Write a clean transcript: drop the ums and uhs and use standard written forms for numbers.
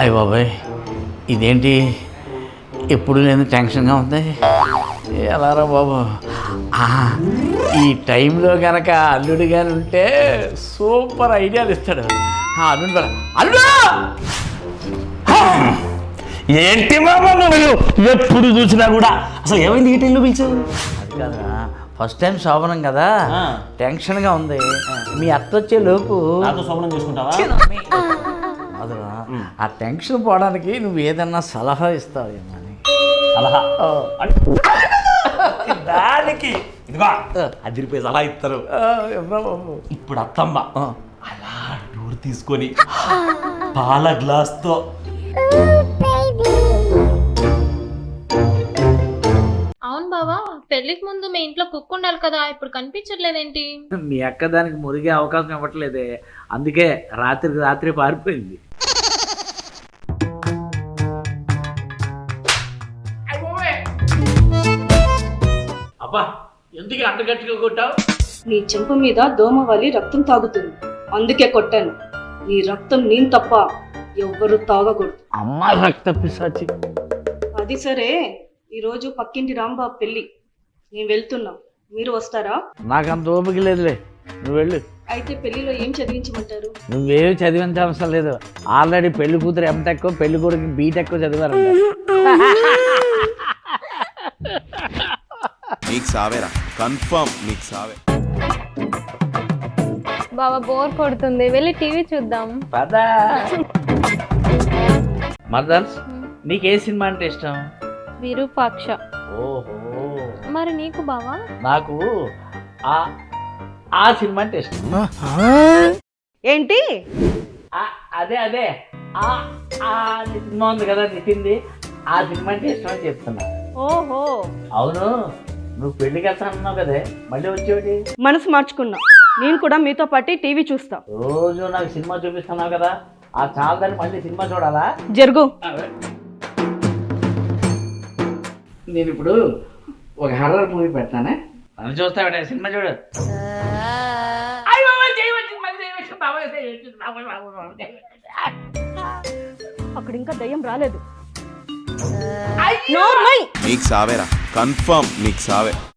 అయ్య బాబాయ్, ఇదేంటి ఎప్పుడు నేను టెన్షన్గా ఉంది. ఎలారా బాబు, ఈ టైంలో కనుక అల్లుడు కానీ ఉంటే సూపర్ ఐడియాలు ఇస్తాడు. అల్లుడు కూడా అల్లుడు ఏంటి బాబా నువ్వు ఎప్పుడు చూసినా కూడా అసలు ఏమైంది ఈ టైంలో పిలిచావు? అది కాదురా, ఫస్ట్ టైం శోభనం కదా, టెన్షన్గా ఉంది. మీ అత్త వచ్చే లోపు నాతో శోభనం చేసుకుంటావా? అదరా, ఆ టెన్షన్ పోవడానికి నువ్వు ఏదన్నా సలహా ఇస్తావు ఏమని. సలహా దానికి ఇదిగో అదిరిపోయి సలహా ఇస్తారు. ఇప్పుడు అత్తమ్మ అలా డోర్ తీసుకొని పాల గ్లాస్తో అవును బావా, పెళ్లికి ముందు మీ ఇంట్లో కుక్ ఉండాలి కదా, ఇప్పుడు కనిపించట్లేదేంటి? మీ అక్క దానికి మురిగే అవకాశం ఇవ్వట్లేదే, అందుకే రాత్రికి రాత్రి పారిపోయింది. అబ్బా, ఎందుకు అంత గట్టిగా కొట్టావు? నీ చెంప మీద దోమ వాలి రక్తం తాగుతుంది, అందుకే కొట్టాను. నీ రక్తం నేను తప్ప ఎవ్వరు తాగకూడదు. అమ్మ రక్త పిశాచి. అది సరే, ఈరోజు పక్కింటి రాంబాబు పెళ్ళి, నేను వెళ్తున్నా, మీరు వస్తారా? నాకు అంత ఓపిక లేదులే, నువ్వు వెళ్ళు. అయితే పెళ్లిలో ఏం చదివించమంటారు? నువ్వేమి చదివించే అవసరం లేదు, ఆల్రెడీ పెళ్లి కూతురు ఎంటెక్, పెళ్లి కొడుకు బీటెక్ చదివారు. నీకు సావేరా, కన్ఫర్మ్ నీకు సావే. బావా బోర్ కొడుతుంది, వెళ్ళి టీవీ చూద్దాం. పదా మదర్స్, నీకు ఏ సినిమా అంటే ఇష్టం? విరూపాక్ష. ఓహో, మరి నీకు బావా? నాకు ఆ సినిమా అంటే ఇష్టం. ఏంటి? అదే ఆ సినిమా ఉంది కదా నితింది, ఆ సినిమా అంటే ఇష్టం అని చెప్తున్నా. ఓహో, అవును, నువ్వు పెళ్లికి వెళ్తానన్నావు కదే, మళ్ళీ వచ్చేవాడి? మనసు మార్చుకున్నా, నేను కూడా మీతో పాటు టీవీ చూస్తా. రోజు నాకు సినిమా చూపిస్తున్నావు కదా, ఆ చాలదని మళ్ళీ సినిమా చూడాలా? జరుగు. నేను ఇప్పుడు ఒక హర్రర్ మూవీ పెట్టానే, నన్ను చూస్తావు సినిమా చూడు. అక్కడ ఇంకా దయ్యం రాలేదు. నీకు సావేరా, కన్ఫర్మ్ నీకు సావే.